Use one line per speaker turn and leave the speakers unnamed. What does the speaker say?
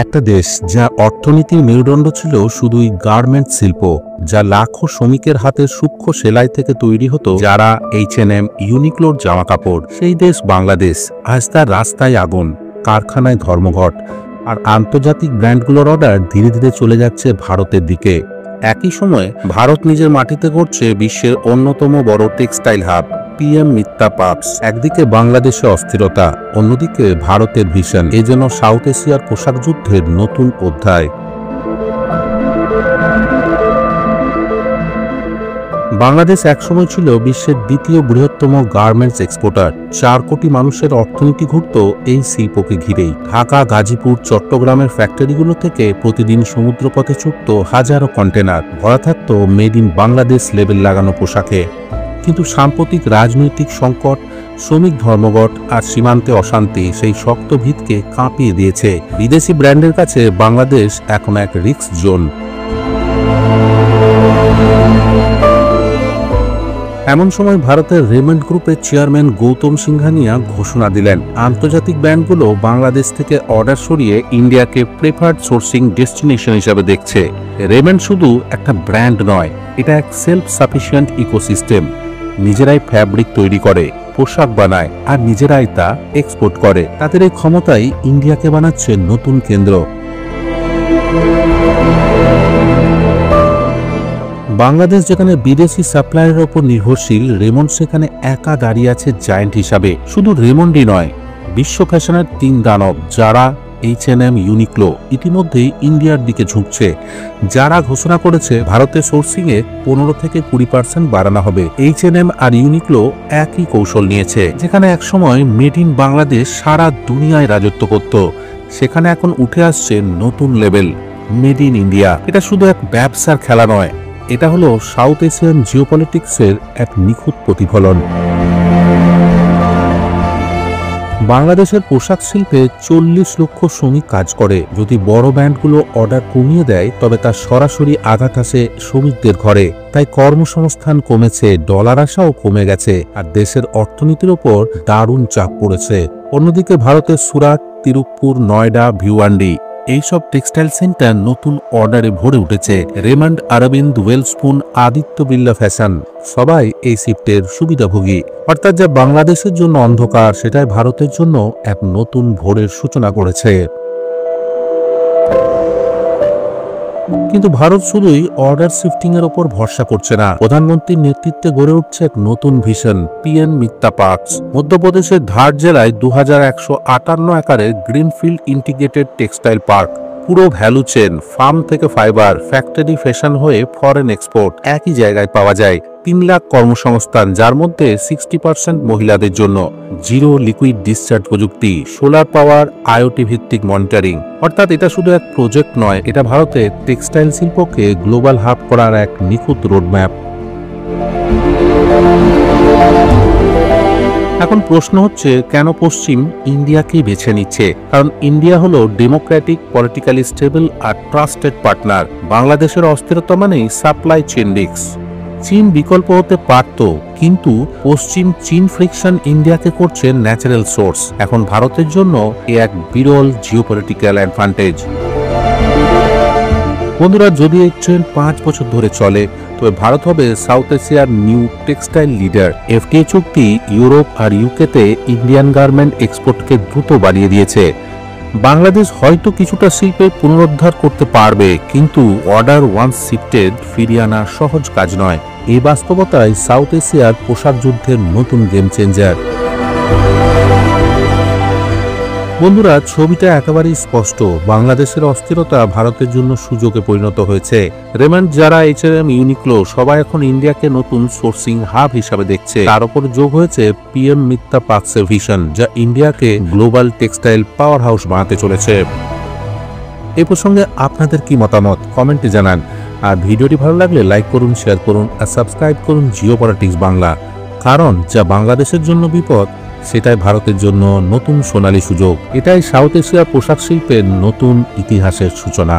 একটা দেশ যা অর্থনীতির মেরুদণ্ড ছিল শুধুই গার্মেন্টস শিল্প, যা লাখো শ্রমিকের হাতের সূক্ষ্ম সেলাই থেকে তৈরি হতো, যারা H&M, ইউনিক্লোর জামা কাপড়, সেই দেশ বাংলাদেশ আজ তার রাস্তায় আগুন, কারখানায় ধর্মঘট, আর আন্তর্জাতিক ব্র্যান্ডগুলোর অর্ডার ধীরে ধীরে চলে যাচ্ছে ভারতের দিকে। একই সময়ে ভারত নিজের মাটিতে করছে বিশ্বের অন্যতম বড় textile hub PM Mitta parks. একদিকে বাংলাদেশে অস্থিরতা, অন্যদিকে ভারতের ভিশন, এজন্য সাউথ এশিয়ার পোশাক যুদ্ধের নতুন অধ্যায়। বাংলাদেশ একসময় ছিল বিশ্বের দ্বিতীয় বৃহত্তম গার্মেন্টস এক্সপোর্টার। 4 কোটি মানুষের অর্থনীতি ঘুরত এই শিল্পকে ঘিরেই। ঢাকা, গাজীপুর, চট্টগ্রামের ফ্যাক্টরিগুলো থেকে প্রতিদিন সমুদ্রপথে ছুটত হাজারো কন্টেনার, ভরা থাকত মেড ইন বাংলাদেশ লেবেল লাগানো পোশাকে। কিন্তু সাম্প্রতিক রাজনৈতিক সংকট, শ্রমিক ধর্মঘট আর সীমান্তে অশান্তি সেই শক্ত ভিতকে কাঁপিয়ে দিয়েছে। বিদেশি ব্র্যান্ডের কাছে বাংলাদেশ এখন এক রিস্ক জোন। এমন সময় ভারতের রেমন্ড গ্রুপের চেয়ারম্যান গৌতম সিংহানিয়া ঘোষণা দিলেন, আন্তর্জাতিক ব্র্যান্ডগুলো বাংলাদেশ থেকে অর্ডার সরিয়ে ইন্ডিয়াকে প্রেফার্ড সোর্সিং ডেস্টিনেশন হিসাবে দেখছে। রেমন্ড শুধু একটা ব্র্যান্ড নয়, এটা এক সেলফ সাফিসিয়েন্ট ইকোসিস্টেম। নিজেরাই ফ্যাব্রিক তৈরি করে, পোশাক বানায়, আর নিজেরাই তা এক্সপোর্ট করে। তাদের এই ক্ষমতাই ইন্ডিয়াকে বানাচ্ছে নতুন কেন্দ্র। বাংলাদেশ যেখানে বিদেশি সাপ্লায়ারের ওপর নির্ভরশীল, রেমন্ড সেখানে একা দাঁড়িয়ে আছে জায়ান্ট হিসাবে। শুধু রেমন্ডই নয়, বিশ্ব ফ্যাশনের 3 দানব যারা H&M, ইউনিক্লো ইতিমধ্যেই ইন্ডিয়ার দিকে ঝুঁকছে। যারা ঘোষণা করেছে ভারতের সোর্সিংয়ে 15 থেকে 20% বাড়ানো হবে। H&M আর ইউনিক্লো একই কৌশল নিয়েছে। যেখানে একসময় মেড ইন বাংলাদেশ সারা দুনিয়ায় রাজত্ব করত, সেখানে এখন উঠে আসছে নতুন লেভেল মেড ইন ইন্ডিয়া। এটা শুধু এক ব্যবসার খেলা নয়, এটা হলো সাউথ এশিয়ান জিওপলিটিক্সের এক নিখুঁত প্রতিফলন। বাংলাদেশের পোশাক শিল্পে 40 লক্ষ শ্রমিক কাজ করে। যদি বড় ব্র্যান্ডগুলো অর্ডার কমিয়ে দেয়, তবে তার সরাসরি আঘাত আসে শ্রমিকদের ঘরে। তাই কর্মসংস্থান কমেছে, ডলার আসাও কমে গেছে, আর দেশের অর্থনীতির ওপর দারুণ চাপ পড়েছে। অন্যদিকে ভারতের সুরাট, তিরুপুর, নয়ডা, ভিওয়ান্ডি এইসব টেক্সটাইল সেন্টার নতুন অর্ডারে ভরে উঠেছে। রেমন্ড, অরবিন্দ, ওয়েলস্পুন, আদিত্য বিড়লা ফ্যাশন সবাই এই শিফটের সুবিধাভোগী। অর্থাৎ যা বাংলাদেশের জন্য অন্ধকার, সেটাই ভারতের জন্য এক নতুন ভোরের সূচনা করেছে। কিন্তু ভারত শুধুই অর্ডার শিফটিং এর ওপর ভরসা করছে না। প্রধানমন্ত্রীর নেতৃত্বে গড়ে উঠছে এক নতুন ভিশন, PM মিত্তা পার্কস। মধ্যপ্রদেশের ধার জেলায় 2158 একরের গ্রিনফিল্ড ইন্টিগ্রেটেড টেক্সটাইল পার্ক। পুরো ভ্যালু চেন, ফার্ম থেকে ফাইবার, ফ্যাক্টরি, ফ্যাশন হয়ে ফরেন এক্সপোর্ট একই জায়গায় পাওয়া যায়। 3 লাখ কর্মসংস্থান, যার মধ্যে 60% মহিলাদের জন্য। জিরো লিকুইড ডিসচার্জ প্রযুক্তি, সোলার পাওয়ার, IoT ভিত্তিক মনিটরিং। অর্থাৎ এটা শুধু এক প্রজেক্ট নয়, এটা ভারতের টেক্সটাইল শিল্পকে গ্লোবাল হাব করার এক নিখুঁত রোডম্যাপ। এখন প্রশ্ন হচ্ছে, কেন পশ্চিম ইন্ডিয়াকেই বেছে নিচ্ছে? কারণ ইন্ডিয়া হলো ডেমোক্রেটিক, পলিটিক্যালি স্টেবল আর ট্রাস্টেড পার্টনার। বাংলাদেশের অস্থিরতা মানেই সাপ্লাই চেইন রিস্ক। চীন বিকল্প হতে পারত, কিন্তু পশ্চিম চীন ফ্রিকশন ইন্ডিয়াকে করছে ন্যাচারাল সোর্স। এখন ভারতের জন্য এ এক বিরল জিওপলিটিক্যাল অ্যাডভান্টেজ। বন্ধুরা, যদি এই ট্রেন্ড 5 বছর ধরে চলে, তবে ভারত হবে সাউথ এশিয়ার নিউ টেক্সটাইল লিডার। FTA চুক্তি ইউরোপ আর ইউকেতে ইন্ডিয়ান গার্মেন্ট এক্সপোর্টকে দ্রুত বাড়িয়ে দিয়েছে। বাংলাদেশ হয়তো কিছুটা শিল্পের পুনরুদ্ধার করতে পারবে, কিন্তু অর্ডার ওয়ান্স শিফটেড ফিরিয়ে আনা সহজ কাজ নয়। এই বাস্তবতায় সাউথ এশিয়ার পোশাক যুদ্ধের নতুন গেম চেঞ্জার। বন্ধুরা, ছবিটা একেবারেই স্পষ্ট। বাংলাদেশের অস্থিরতা ভারতের জন্য সুযোগে পরিণত হয়েছে। রেমন্ড, যারা H&M, ইউনিক্লো সবাই এখন ইন্ডিয়াকে নতুন সোর্সিং হাব হিসাবে দেখছে। তার উপর যোগ হয়েছে PM মিত্তা পার্কসের ভিশন, যা ইন্ডিয়াকে গ্লোবাল টেক্সটাইল পাওয়ার হাউস বানাতে চলেছে। এই প্রসঙ্গে আপনাদের কি মতামত কমেন্টে জানান। আর ভিডিওটি ভালো লাগলে লাইক করুন, শেয়ার করুন আর সাবস্ক্রাইব করুন জিওপলিটিক্স বাংলা। কারণ যা বাংলাদেশের জন্য বিপদ, সেটাই ভারতের জন্য নতুন সোনালী সুযোগ। এটাই সাউথ এশিয়ার পোশাক শিল্পের নতুন ইতিহাসের সূচনা।